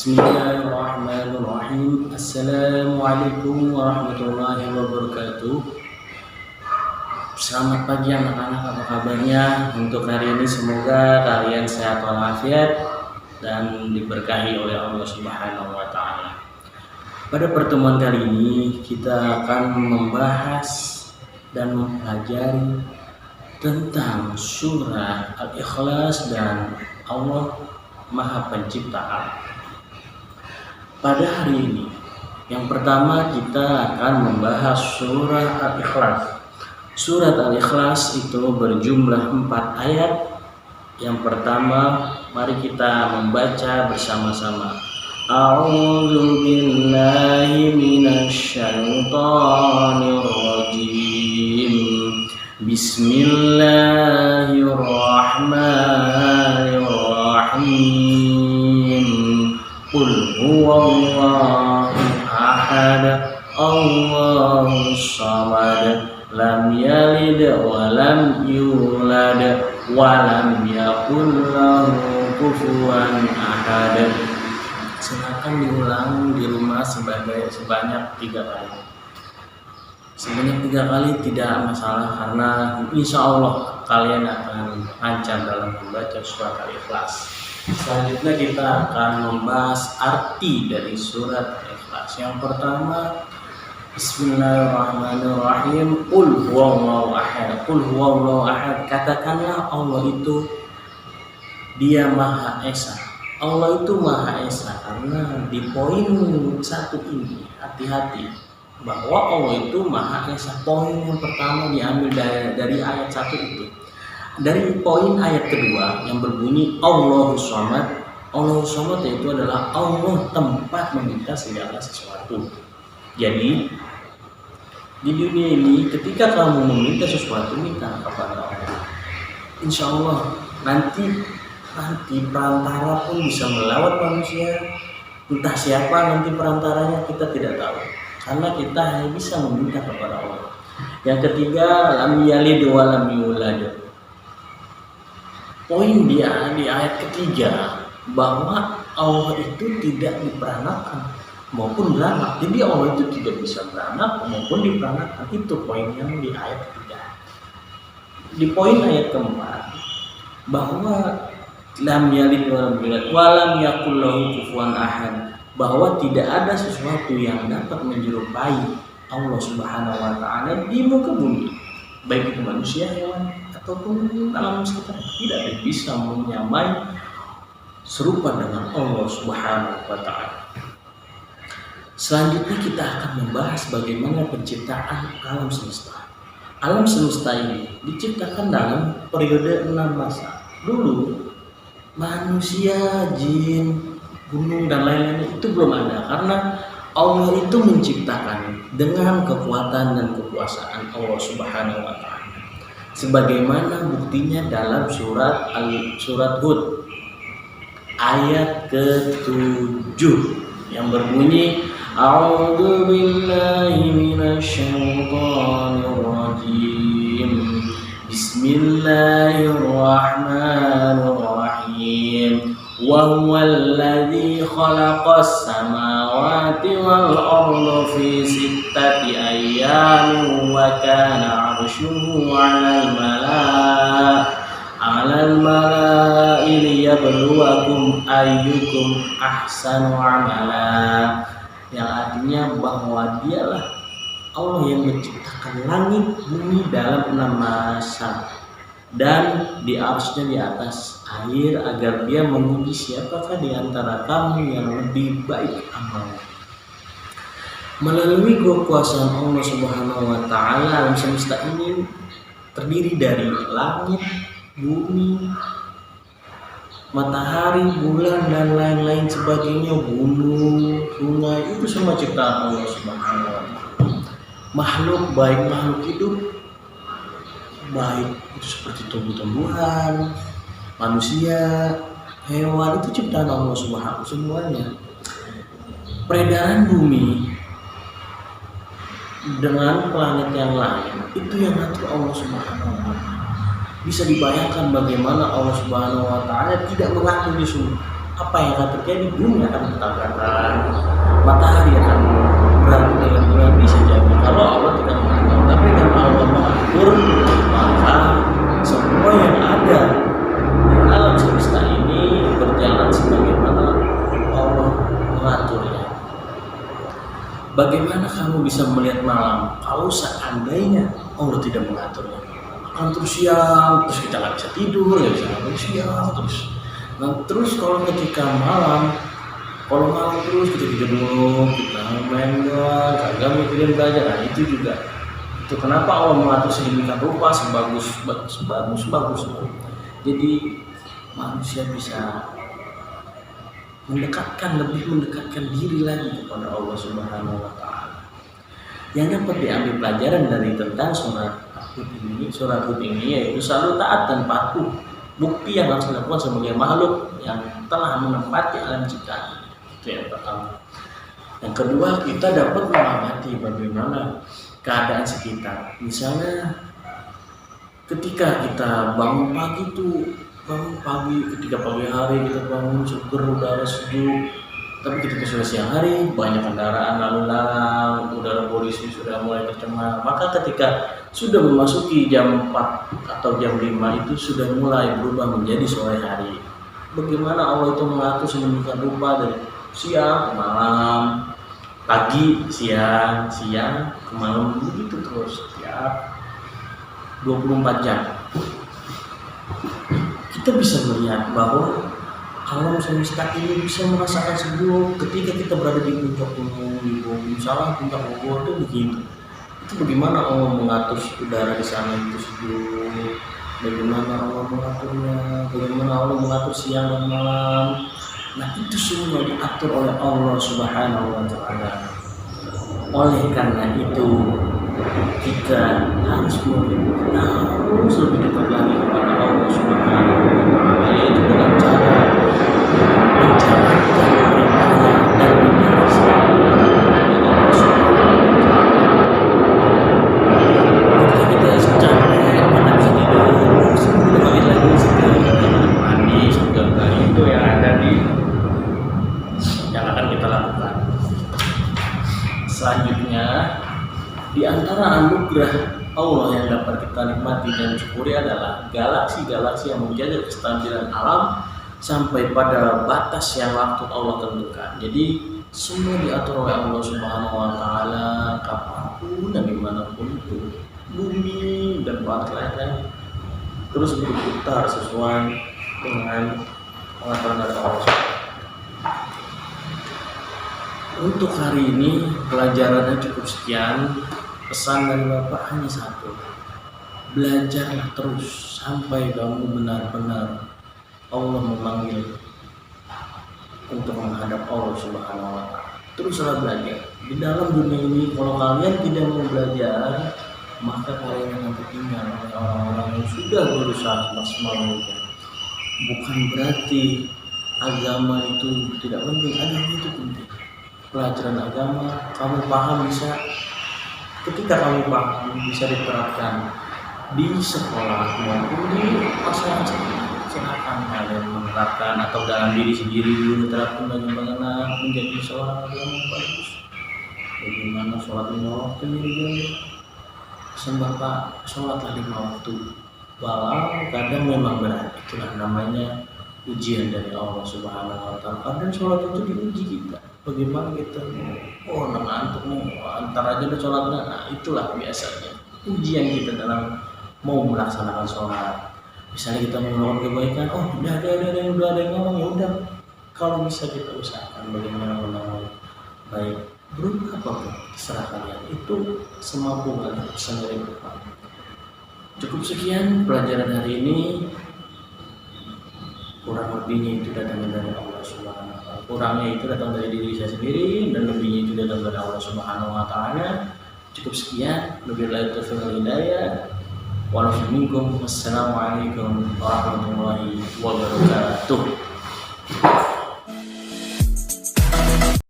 Bismillahirrahmanirrahim. Assalamualaikum warahmatullahi wabarakatuh. Selamat pagi anak-anak, apa kabarnya? Untuk hari ini semoga kalian sehat walafiat dan diberkahi oleh Allah Subhanahu wa taala. Pada pertemuan kali ini kita akan membahas dan mempelajari tentang surah Al-Ikhlas dan Allah Maha Pencipta alam. Pada hari ini, yang pertama kita akan membahas surah Al-Ikhlas. Surat Al-Ikhlas itu berjumlah 4 ayat. Yang pertama, mari kita membaca bersama-sama. A'udzu billahi minasy syaithanir rajim. Bismillahirrahmanirrahim. Qul huwallahu ahad, Allahus samad, lam yalid wa lam yulad wa lam yakul lahu kufuwan ahad. Silakan diulang di rumah sebanyak 3 kali. Sebanyak 3 kali tidak masalah, karena insya Allah kalian akan lancar dalam membaca surat Al-Ikhlas. Selanjutnya kita akan membahas arti dari surat Al-Ikhlas. Yang pertama, Bismillahirrahmanirrahim. Qul huwallahu ahad. Qul huwallahu ahad. Katakanlah Allah itu Dia Maha Esa. Allah itu Maha Esa, karena di poin 1 ini hati-hati bahwa Allah itu Maha Esa. Poin yang pertama diambil dari ayat 1 itu. Dari poin ayat kedua yang berbunyi Allahus samad. Allahus samad itu adalah Allah tempat meminta segala sesuatu. Jadi di dunia ini ketika kamu meminta sesuatu, minta kepada Allah. Insya Allah nanti perantara pun bisa melawat manusia. Entah siapa nanti perantaranya, kita tidak tahu, karena kita hanya bisa meminta kepada Allah. Yang ketiga, lam yalid wa lam yulad. Poin dia di ayat ketiga bahwa Allah itu tidak diperanakan maupun beranak. Jadi Allah itu tidak bisa beranak maupun diperanakan. Itu poin yang di ayat ketiga. Di poin ayat keempat bahwa lam yalid wa lam yulad wa lam yakul lahu kufuwan ahad, bahwa tidak ada sesuatu yang dapat menyerupai Allah Subhanahu wa taala di muka bumi, baik itu manusia, hewan ataupun alam sekitar, tidak ada yang bisa menyamai serupa dengan Allah Subhanahu wa taala. Selanjutnya kita akan membahas bagaimana penciptaan alam semesta. Alam semesta ini diciptakan dalam periode 6 masa. Dulu manusia, jin, gunung dan lain-lain itu belum ada, karena Allah itu menciptakan dengan kekuatan dan kekuasaan Allah Subhanahu wa taala. Sebagaimana buktinya dalam surat Hud ayat ke-7 yang berbunyi A'udzu billahi minasy syaithanir rajim. Bismillahirrahmanirrahim. Wa huwal ladzi khalaqas samawati wal arda fi 6 ayyamin wa kana 'arshuhu 'alal mala'i liyabluwakum ayyukum ahsanu 'amala. Yang artinya bahwa Dialah Allah yang menciptakan langit bumi dalam 6 masa, dan di arsy-Nya di atas air, agar Dia menguji siapakah di antara kamu yang lebih baik amalnya. Melalui kekuasaan Allah Subhanahu wa taala, alam semesta ini terdiri dari langit, bumi, matahari, bulan dan lain-lain sebagainya, gunung, sungai, itu semua ciptaan Allah Subhanahu wa taala. Makhluk, baik makhluk hidup, baik itu seperti tumbuh-tumbuhan, manusia, hewan, itu ciptaan Allah Subhanahu semuanya. Peredaran bumi dengan planet yang lain itu yang ngatur Allah Subhanahu wa taala. Bisa dibayangkan bagaimana Allah Subhanahu wa taala tidak mengatur di sini. apa yang akan terjadi? Bumi akan bertabrakan, matahari akan berantem dengan bulan, bisa jadi kalau Allah tidak mengatur. Tapi kalau Allah mengatur, maka semua yang ada di alam semesta ini berjalan sebagaimana Allah mengaturnya. Bagaimana kamu bisa melihat malam kalau seandainya Allah tidak mengaturnya? Akan terus siang, terus kita nggak bisa tidur, nggak bisa tidur siang terus. Nah terus kalau ketika malam, kalau malam terus kita tidur mulu, kita main doang, kagak mikirin belajar. Nah itu juga. Itu kenapa Allah mengatur sedemikian rupa sebagus. Jadi manusia bisa lebih mendekatkan diri lagi kepada Allah Subhanahu wa taala. Yang dapat diambil pelajaran dari tentang surat Hud ini yaitu selalu taat dan patuh. Bukti yang harus dilakukan sebagai makhluk yang telah menempati alam ciptaan. Itu yang pertama. Yang kedua, kita dapat mengamati bagaimana keadaan sekitar. Misalnya ketika kita bangun pagi, ketika pagi hari kita bangun seger, udara sejuk. Tapi ketika sudah siang hari, banyak kendaraan lalu lalang, udara polusi sudah mulai tercemar. Maka ketika sudah memasuki jam 4 atau jam 5 itu sudah mulai berubah menjadi sore hari. Bagaimana Allah itu mengatur sedemikian rupa dari siang ke malam, pagi, siang ke malam, begitu terus setiap 24 jam. Kita bisa melihat bahwa alam semesta ini bisa merasakan sejuk ketika kita berada di puncak gunung, misalnya puncak Bogor itu begitu. Itu bagaimana Allah mengatur udara di sana itu sejuk, bagaimana Allah mengaturnya, bagaimana Allah mengatur siang dan malam. Nah itu semua diatur oleh Allah Subhanahu wa taala. Oleh karena itu kita harus lebih dekat lagi kepada Allah Subhanahu wa taala, yaitu dengan cara menjalankan perintahnya dan menjalankan Allah Subhanahu wa taala. Ketika kita capek, kita bisa tidur, kita balik lagi mandi, segala itu yang ada yang akan kita lakukan. Selanjutnya, di antara anugerah Allah yang dapat kita nikmati dan syukuri adalah galaksi-galaksi yang menjaga kestabilan alam sampai pada batas yang waktu Allah tentukan. Jadi semua diatur oleh Allah Subhanahu wa taala, kapanpun dan dimanapun itu. Bumi dan planet lain terus berputar sesuai dengan pengaturan dari Allah. Untuk hari ini pelajarannya cukup sekian. Pesan dari Bapak hanya satu, belajarlah terus sampai kamu benar-benar Allah memanggil untuk menghadap Allah Subhanahu wa taala. Teruslah belajar. Di dalam dunia ini kalau kalian tidak mau belajar, maka kalian akan tertinggal oleh orang-orang yang sudah berusaha maksimal mungkin. Bukan berarti agama itu tidak penting, agama itu penting. Pelajaran agama kamu paham bisa, ketika kamu paham bisa diterapkan di sekolah maupun di masyarakat. Silakan kalian menerapkan atau dalam diri sendiri dulu terapkan bagaimana menjadi seorang agama yang bagus, bagaimana sholat 5 waktu diri. Pesan Bapak, sholatlah 5 waktu walau kadang memang berat. Itulah namanya ujian dari Allah Subhanahu wa taala. Kadang sholat itu diuji kita, bagaimana kita ngantuk nih, antar aja udah sholatnya. Nah itulah biasanya ujian kita dalam mau melaksanakan sholat. Misalnya kita mau melakukan kebaikan, udah ada yang ngomong, ya udah kalau bisa kita usahakan bagaimana melakukan baik berupa apapun terserah kalian, itu semampu kalian. Pesan dari Bapak. Cukup sekian pelajaran hari ini. Kurang lebihnya itu datang dari Allah Subhanahu wa taala. Kurangnya itu datang dari diri saya sendiri dan lebihnya itu datang dari Allah Subhanahu wa taala. Cukup sekian. Wabillahi taufiq wal hidayah. Wassalamualaikum warahmatullahi wabarakatuh.